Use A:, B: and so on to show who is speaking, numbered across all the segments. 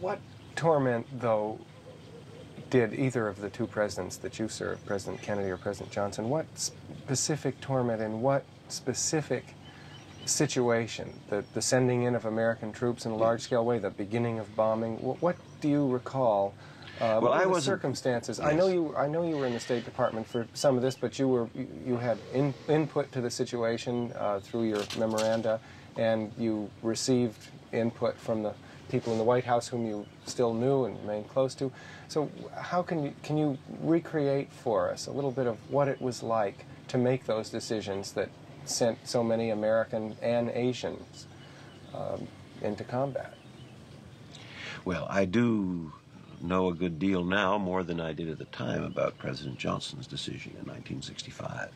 A: What torment, though, did either of the two presidents that you served, President Kennedy or President Johnson, what specific torment in what specific situation, the sending in of American troops in a large-scale way, the beginning of bombing, what do you recall?
B: Well,
A: what
B: I
A: were the
B: wasn't
A: circumstances.
B: Yes.
A: I know you were in the State Department for some of this, but you had input to the situation through your memoranda, and you received input from the people in the White House whom you still knew and remained close to. So how can you recreate for us a little bit of what it was like to make those decisions that sent so many American and Asians into combat?
B: Well, I do know a good deal now, more than I did at the time, about President Johnson's decision in 1965,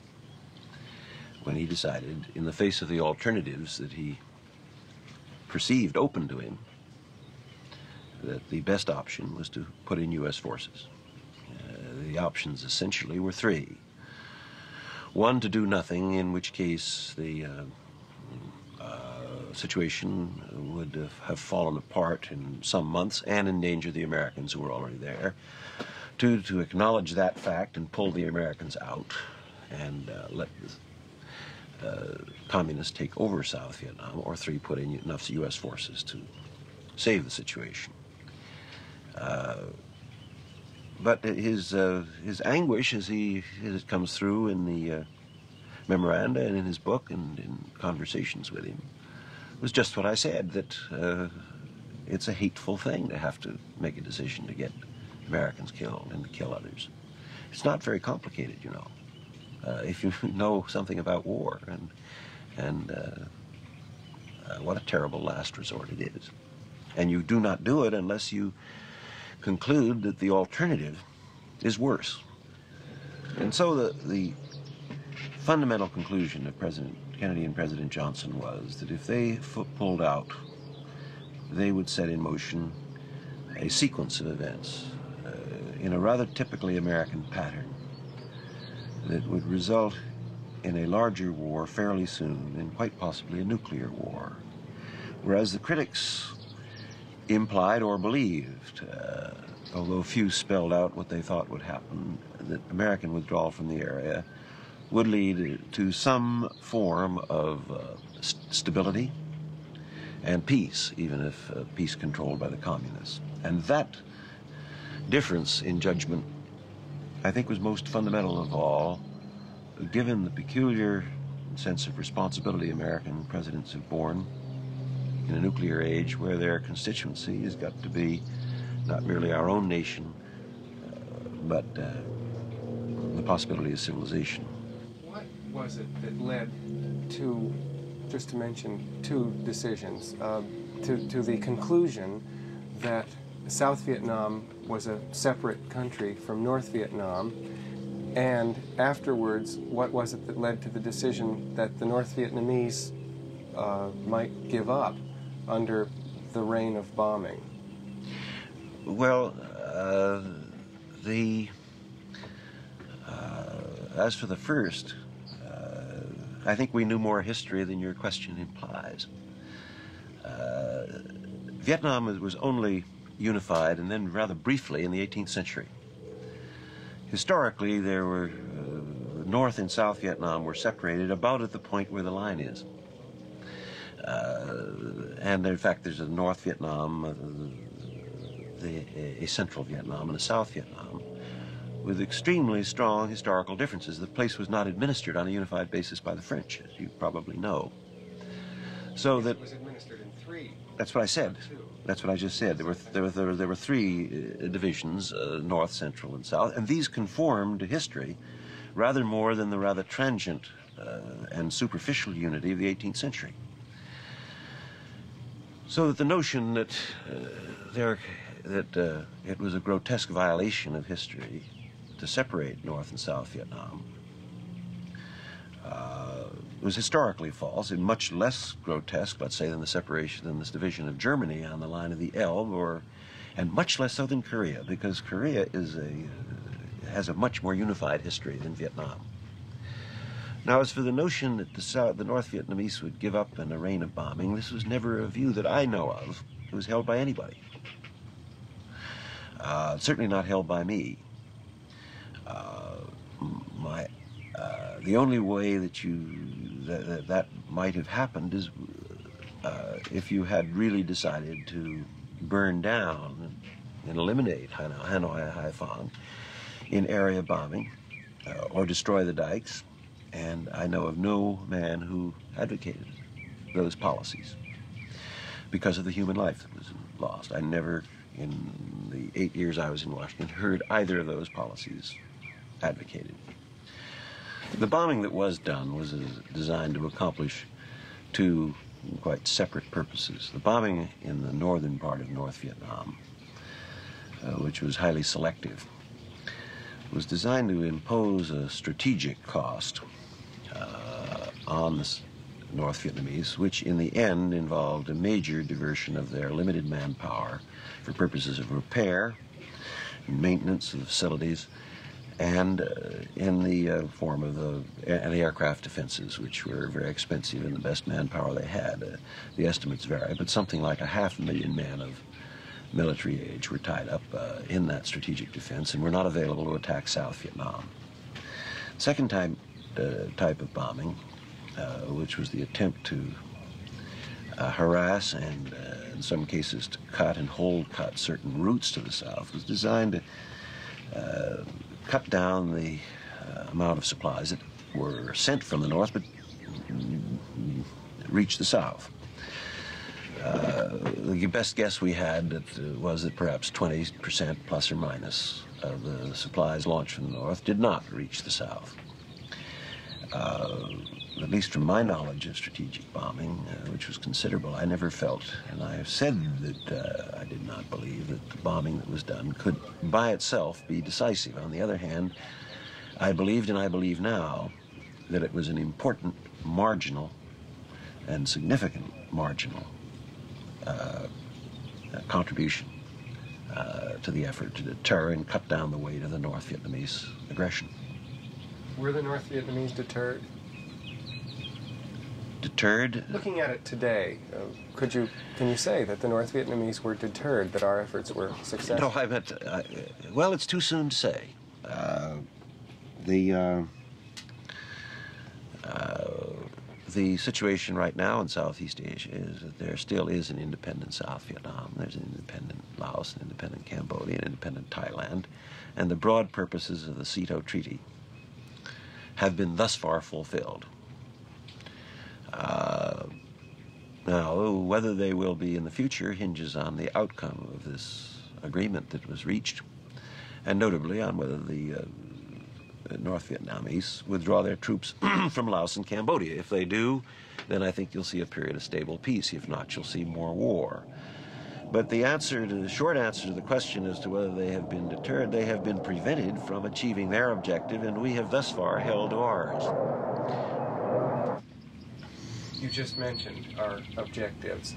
B: when he decided, in the face of the alternatives that he perceived open to him, that the best option was to put in U.S. forces. The options essentially were three. One, to do nothing, in which case the situation would have fallen apart in some months and endanger the Americans who were already there. Two, to acknowledge that fact and pull the Americans out and let the communists take over South Vietnam. Or three, put in enough U.S. forces to save the situation. But his anguish, as it comes through in the memoranda and in his book and in conversations with him, was just what I said, that it's a hateful thing to have to make a decision to get Americans killed and to kill others. It's not very complicated, you know, if you know something about war, and what a terrible last resort it is. And you do not do it unless you conclude that the alternative is worse. And so the fundamental conclusion of President Kennedy and President Johnson was that if they pulled out, they would set in motion a sequence of events in a rather typically American pattern that would result in a larger war fairly soon, and quite possibly a nuclear war. Whereas the critics implied or believed, although few spelled out what they thought would happen, that American withdrawal from the area would lead to some form of stability and peace, even if peace controlled by the communists. And that difference in judgment, I think, was most fundamental of all, given the peculiar sense of responsibility American presidents have borne in a nuclear age where their constituency has got to be not merely our own nation, but the possibility of civilization.
A: What was it that led to, just to mention two decisions, to the conclusion that South Vietnam was a separate country from North Vietnam, and afterwards, what was it that led to the decision that the North Vietnamese might give up under the reign of bombing?
B: Well, as for the first, I think we knew more history than your question implies. Vietnam was only unified, and then rather briefly, in the 18th century. Historically, there were North and South Vietnam were separated about at the point where the line is. And in fact, there's a North Vietnam, a Central Vietnam, and a South Vietnam, with extremely strong historical differences. The place was not administered on a unified basis by the French, as you probably know. So that
A: it was administered in three.
B: That's what I said. That's what I just said. There were three divisions, North, Central, and South, and these conformed to history rather more than the rather transient and superficial unity of the 18th century. So that the notion that it was a grotesque violation of history to separate North and South Vietnam was historically false, and much less grotesque, let's say, than this division of Germany on the line of the Elbe, and much less so than Korea, because Korea has a much more unified history than Vietnam. Now, as for the notion that the North Vietnamese would give up in a reign of bombing, this was never a view that I know of. It was held by anybody. Certainly not held by me. The only way that might have happened is if you had really decided to burn down and eliminate Hanoi Haiphong in area bombing or destroy the dikes, and I know of no man who advocated those policies because of the human life that was lost. I never, in the 8 years I was in Washington, heard either of those policies advocated. The bombing that was done was designed to accomplish two quite separate purposes. The bombing in the northern part of North Vietnam, which was highly selective, was designed to impose a strategic cost on the North Vietnamese, which in the end involved a major diversion of their limited manpower for purposes of repair and maintenance of the facilities, and in the form of the aircraft defenses, which were very expensive and the best manpower they had. The estimates vary, but something like 500,000 men of military age were tied up in that strategic defense and were not available to attack South Vietnam. Second type of bombing, which was the attempt to harass and in some cases to cut and cut certain routes to the south, was designed to cut down the amount of supplies that were sent from the north but reached the south. The best guess we had was that perhaps 20% plus or minus of the supplies launched from the north did not reach the south. At least from my knowledge of strategic bombing, which was considerable, I never felt, and I have said that I did not believe that the bombing that was done could by itself be decisive. On the other hand, I believed, and I believe now, that it was an important marginal and significant marginal contribution to the effort to deter and cut down the weight of the North Vietnamese aggression.
A: Were the North Vietnamese deterred?
B: Deterred?
A: Looking at it today, can you say that the North Vietnamese were deterred, that our efforts were successful?
B: No, I meant, well, it's too soon to say. The situation right now in Southeast Asia is that there still is an independent South Vietnam, there's an independent Laos, an independent Cambodia, an independent Thailand, and the broad purposes of the SEATO Treaty have been thus far fulfilled. Now, whether they will be in the future hinges on the outcome of this agreement that was reached, and notably on whether the North Vietnamese withdraw their troops from Laos and Cambodia. If they do, then I think you'll see a period of stable peace. If not, you'll see more war. But the short answer to the question as to whether they have been deterred, they have been prevented from achieving their objective, and we have thus far held to ours.
A: You just mentioned our objectives.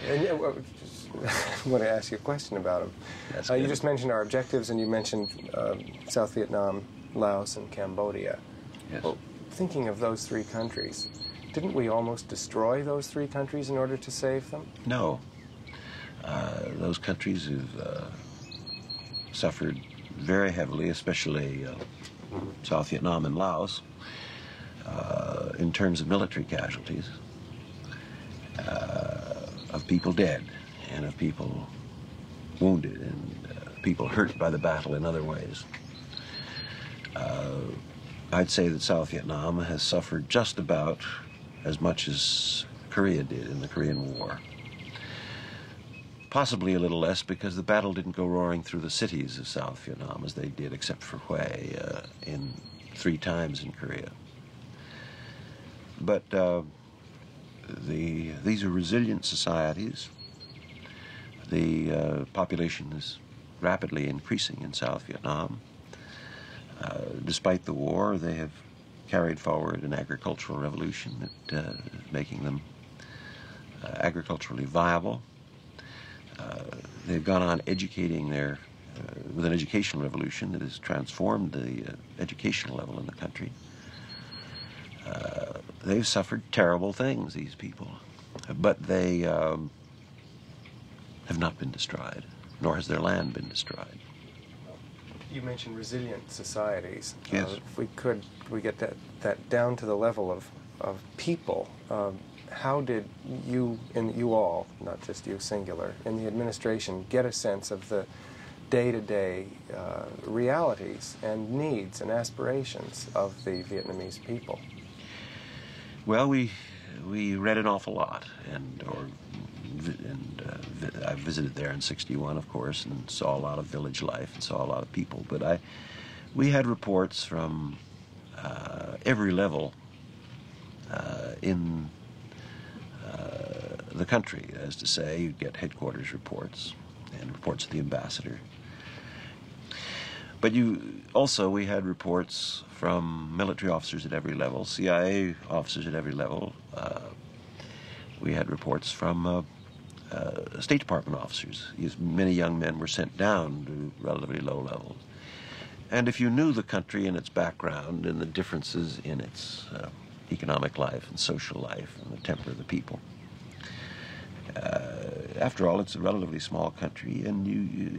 A: And I want to ask you a question about them. You just mentioned our objectives, and you mentioned South Vietnam, Laos, and Cambodia.
B: Yes.
A: Well, thinking of those three countries, didn't we almost destroy those three countries in order to save them?
B: No. Those countries have suffered very heavily, especially South Vietnam and Laos, in terms of military casualties, of people dead and of people wounded and people hurt by the battle in other ways. I'd say that South Vietnam has suffered just about as much as Korea did in the Korean War. Possibly a little less because the battle didn't go roaring through the cities of South Vietnam as they did, except for Hue, in 3 times in Korea. But these are resilient societies. The population is rapidly increasing in South Vietnam. Despite the war, they have carried forward an agricultural revolution that is making them agriculturally viable. They've gone on educating with an educational revolution that has transformed the educational level in the country. They've suffered terrible things, these people, but they have not been destroyed. nor has their land been destroyed.
A: You mentioned resilient societies.
B: Yes.
A: If we get that down to the level of people, how did you, and you all, not just you singular, in the administration, get a sense of the day-to-day realities and needs and aspirations of the Vietnamese people?
B: Well, we read an awful lot, I visited there in '61, of course, and saw a lot of village life and saw a lot of people. But we had reports from every level in the country, as to say, you'd get headquarters reports and reports of the ambassador. But we had reports from military officers at every level, CIA officers at every level. We had reports from State Department officers. Many young men were sent down to relatively low levels. And if you knew the country and its background and the differences in its economic life and social life and the temper of the people, after all, it's a relatively small country, and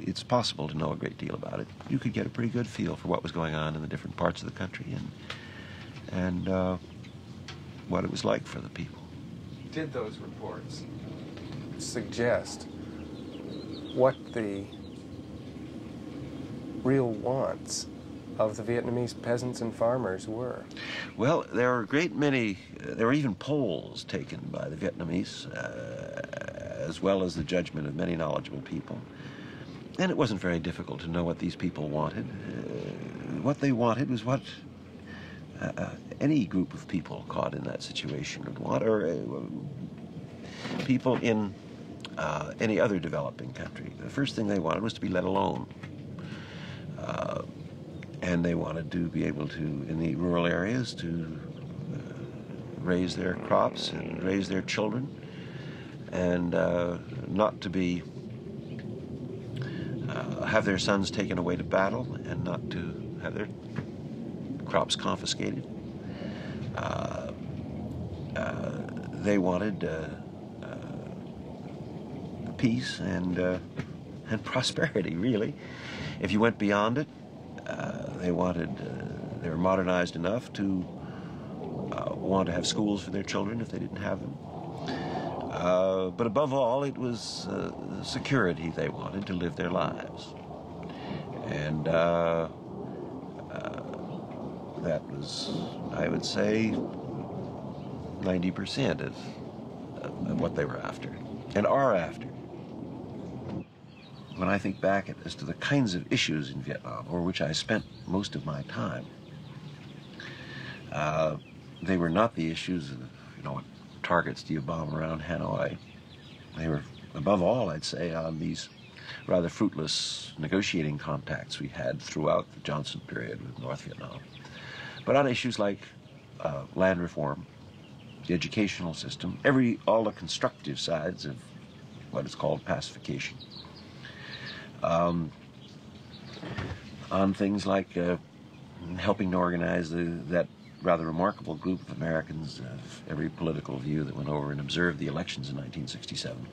B: it's possible to know a great deal about it. You could get a pretty good feel for what was going on in the different parts of the country and what it was like for the people.
A: Did those reports suggest what the real wants of the Vietnamese peasants and farmers were?
B: Well, there were there were even polls taken by the Vietnamese, as well as the judgment of many knowledgeable people. And it wasn't very difficult to know what these people wanted. What they wanted was what any group of people caught in that situation would want, or people in any other developing country. The first thing they wanted was to be let alone. And they wanted to be able to, in the rural areas, to raise their crops and raise their children, and not to be have their sons taken away to battle, and not to have their crops confiscated. They wanted peace and prosperity, really. If you went beyond it, they were modernized enough to want to have schools for their children if they didn't have them. But above all, it was security they wanted to live their lives. And that was, I would say, 90% of what they were after and are after. When I think back as to the kinds of issues in Vietnam over which I spent most of my time, they were not the issues of, what targets do you bomb around Hanoi. They were, above all, I'd say, on these rather fruitless negotiating contacts we had throughout the Johnson period with North Vietnam. But on issues like land reform, the educational system, all the constructive sides of what is called pacification. On things like helping to organize that rather remarkable group of Americans of every political view that went over and observed the elections in 1967.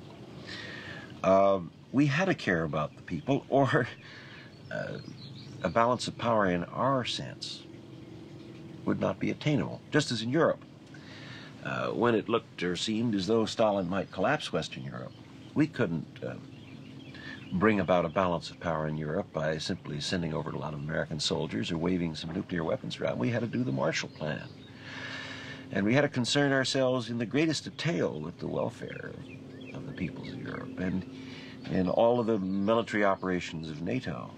B: We had to care about the people, or a balance of power in our sense would not be attainable, just as in Europe. When it looked or seemed as though Stalin might collapse Western Europe, we couldn't bring about a balance of power in Europe by simply sending over a lot of American soldiers or waving some nuclear weapons around. We had to do the Marshall Plan. And we had to concern ourselves in the greatest detail with the welfare of the peoples of Europe. And in all of the military operations of NATO,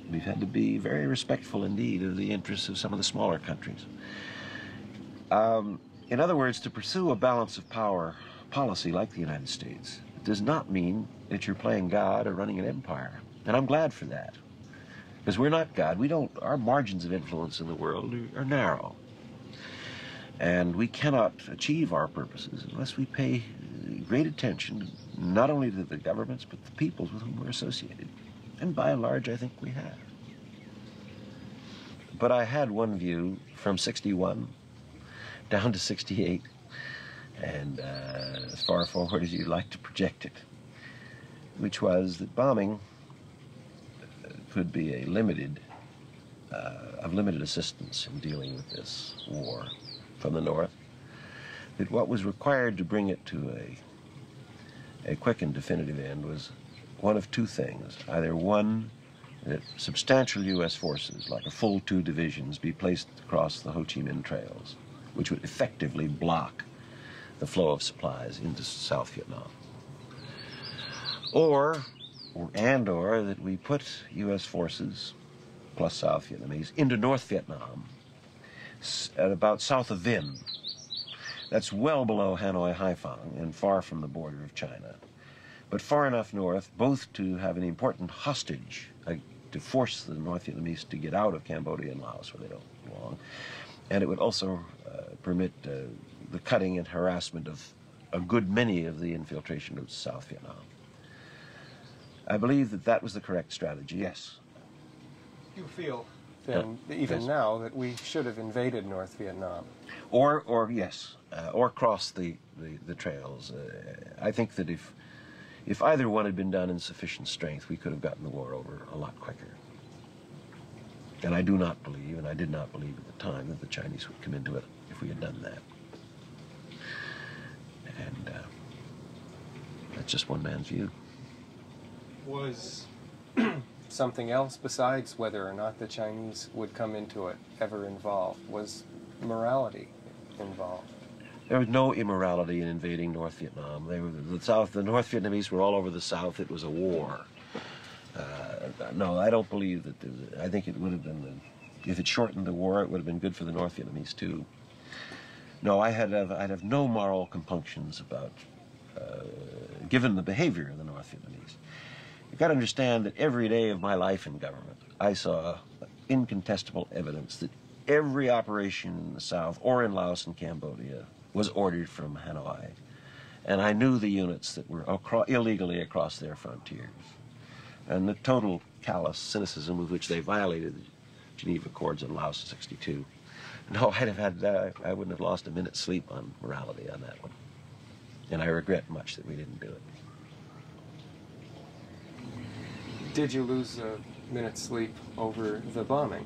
B: we've had to be very respectful indeed of the interests of some of the smaller countries. In other words, to pursue a balance of power policy like the United States does not mean that you're playing God or running an empire. And I'm glad for that. Because we're not God. Our margins of influence in the world are narrow. And we cannot achieve our purposes unless we pay great attention not only to the governments, but the peoples with whom we're associated. And by and large, I think we have. But I had one view from '61 down to '68, and as far forward as you'd like to project it, which was that bombing could be a of limited assistance in dealing with this war from the North, that what was required to bring it to a quick and definitive end was one of two things. Either one, that substantial U.S. forces, like a full 2 divisions, be placed across the Ho Chi Minh trails, which would effectively block the flow of supplies into South Vietnam. Or that we put U.S. forces, plus South Vietnamese, into North Vietnam, at about south of Vinh. That's well below Hanoi Haiphong and far from the border of China, but far enough north both to have an important hostage, to force the North Vietnamese to get out of Cambodia and Laos, where they don't belong, and it would also permit the cutting and harassment of a good many of the infiltration routes to South Vietnam. I believe that that was the correct strategy, yes.
A: You feel, then, even
B: yes.
A: now, that we should have invaded North Vietnam?
B: Or yes, or crossed the trails. I think that if either one had been done in sufficient strength, we could have gotten the war over a lot quicker. And I do not believe, and I did not believe at the time, that the Chinese would come into it if we had done that. And that's just one man's view.
A: Was something else besides whether or not the Chinese would come into it ever involved? Was morality involved?
B: There was no immorality in invading North Vietnam. They were the North Vietnamese were all over the South. It was a war. No, I don't believe that. I think it would have been, if it shortened the war, it would have been good for the North Vietnamese too. No, I'd have no moral compunctions about, given the behavior of the North Vietnamese. You've got to understand that every day of my life in government, I saw incontestable evidence that every operation in the South, or in Laos and Cambodia, was ordered from Hanoi. And I knew the units that were illegally across their frontiers. And the total callous cynicism with which they violated the Geneva Accords in Laos in '62. No, I wouldn't have lost a minute's sleep on morality on that one. And I regret much that we didn't do it.
A: Did you lose a minute's sleep over the bombing?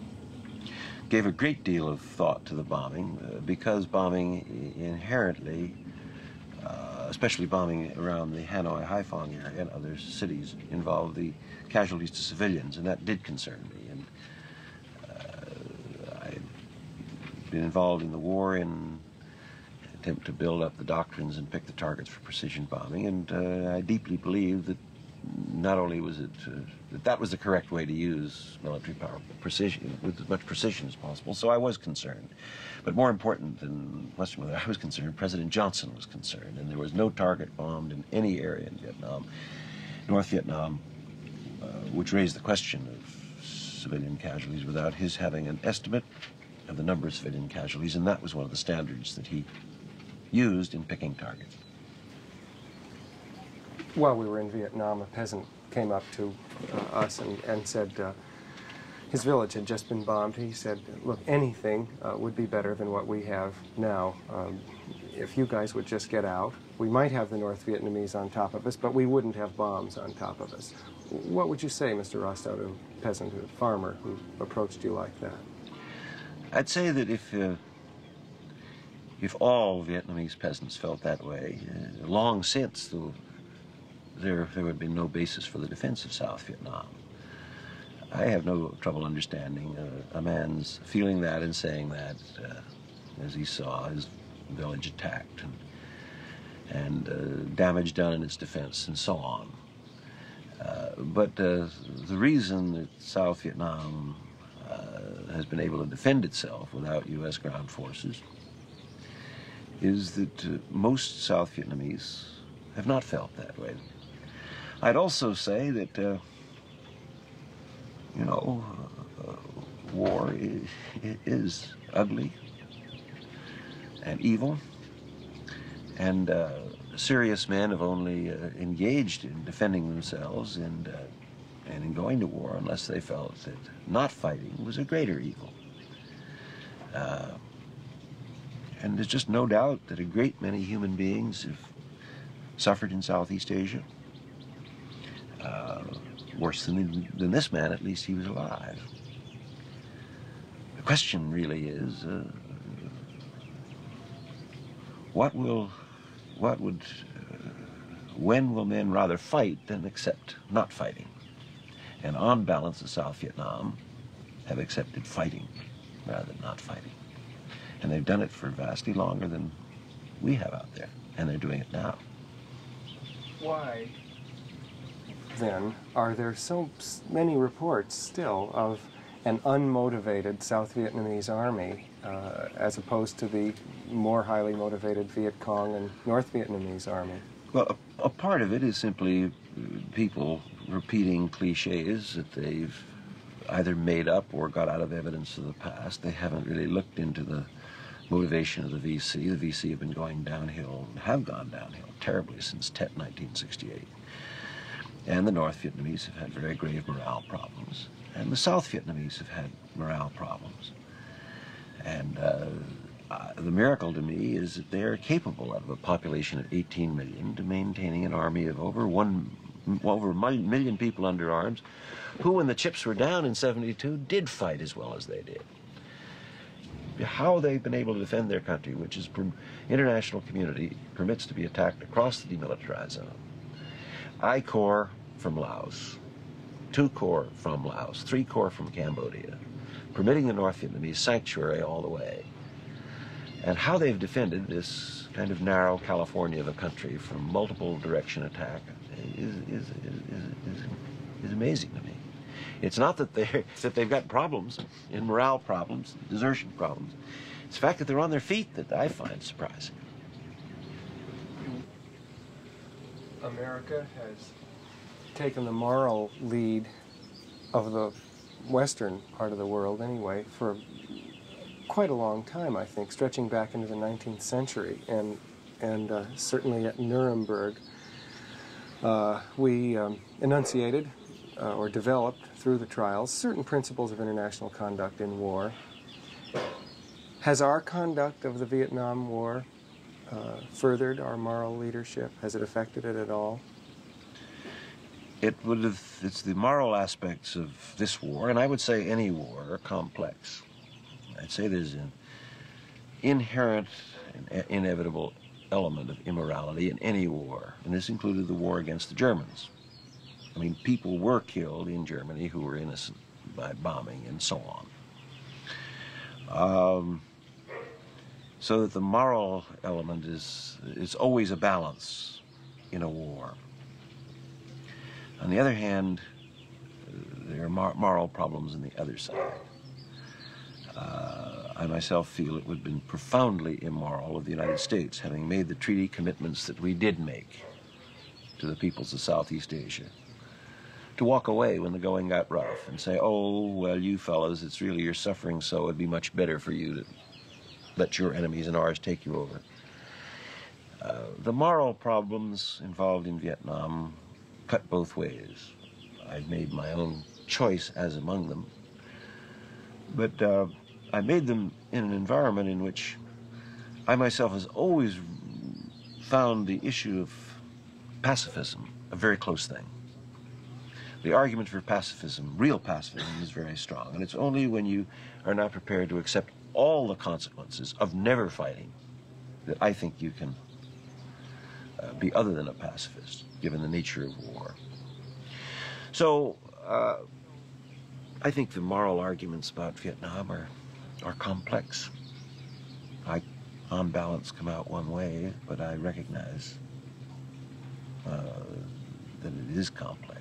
B: Gave a great deal of thought to the bombing, because bombing inherently, especially bombing around the Hanoi Haiphong area and other cities, involved the casualties to civilians, and that did concern me. And I'd been involved in the war in an attempt to build up the doctrines and pick the targets for precision bombing, and I deeply believed that not only was it that was the correct way to use military power, precision, with as much precision as possible, so I was concerned. But more important than whether I was concerned, President Johnson was concerned, and there was no target bombed in any area in Vietnam, North Vietnam, which raised the question of civilian casualties without his having an estimate of the number of civilian casualties, and that was one of the standards that he used in picking targets.
A: While we were in Vietnam, a peasant came up to us and said his village had just been bombed. He said, look, anything would be better than what we have now. If you guys would just get out, we might have the North Vietnamese on top of us, but we wouldn't have bombs on top of us. What would you say, Mr. Rostow, to a peasant, a farmer who approached you like that?
B: I'd say that if all Vietnamese peasants felt that way, long since there would have been no basis for the defense of South Vietnam. I have no trouble understanding a man's feeling that and saying that as he saw his village attacked and damage done in its defense and so on. But the reason that South Vietnam has been able to defend itself without U.S. ground forces is that most South Vietnamese have not felt that way. I'd also say that, war is ugly and evil, and serious men have only engaged in defending themselves and in going to war unless they felt that not fighting was a greater evil. And there's just no doubt that a great many human beings have suffered in Southeast Asia. worse than this man. At least he was alive. The question really is, when will men rather fight than accept not fighting? And on balance, the South Vietnam have accepted fighting rather than not fighting. And they've done it for vastly longer than we have out there, and they're doing it now.
A: Why, then, are there so many reports still of an unmotivated South Vietnamese army as opposed to the more highly motivated Viet Cong and North Vietnamese army?
B: Well, a part of it is simply people repeating cliches that they've either made up or got out of evidence of the past. They haven't really looked into the motivation of the VC. The VC have been going downhill, and have gone downhill terribly since Tet 1968. And the North Vietnamese have had very grave morale problems. And the South Vietnamese have had morale problems. And the miracle to me is that they are capable, out of a population of 18 million, to maintaining an army of over a million people under arms, who, when the chips were down in '72, did fight as well as they did. How they've been able to defend their country, which is international community permits to be attacked across the demilitarized zone. I Corps from Laos, 2 Corps from Laos, 3 Corps from Cambodia, permitting the North Vietnamese sanctuary all the way. And how they've defended this kind of narrow California of a country from multiple direction attack is amazing to me. It's not that they've got problems, in morale problems, desertion problems. It's the fact that they're on their feet that I find surprising.
A: America has taken the moral lead of the western part of the world anyway for quite a long time, I think, stretching back into the 19th century. And certainly at Nuremberg, we enunciated or developed through the trials certain principles of international conduct in war. Has our conduct of the Vietnam War furthered our moral leadership? Has it affected it at all?
B: It's the moral aspects of this war, and I would say any war, are complex. I'd say there's an inherent and inevitable element of immorality in any war, and this included the war against the Germans. I mean, people were killed in Germany who were innocent by bombing and so on. So that the moral element is always a balance in a war. On the other hand, there are moral problems on the other side. I myself feel it would have been profoundly immoral of the United States, having made the treaty commitments that we did make to the peoples of Southeast Asia, to walk away when the going got rough and say, oh, well, you fellas, it's really your suffering, so it'd be much better for you to let your enemies and ours take you over. The moral problems involved in Vietnam cut both ways. I've made my own choice as among them, but I made them in an environment in which I myself has always found the issue of pacifism a very close thing. The argument for pacifism, real pacifism, is very strong, and it's only when you are not prepared to accept all the consequences of never fighting that I think you can be other than a pacifist, given the nature of war. So I think the moral arguments about Vietnam are complex. I, on balance, come out one way, but I recognize that it is complex.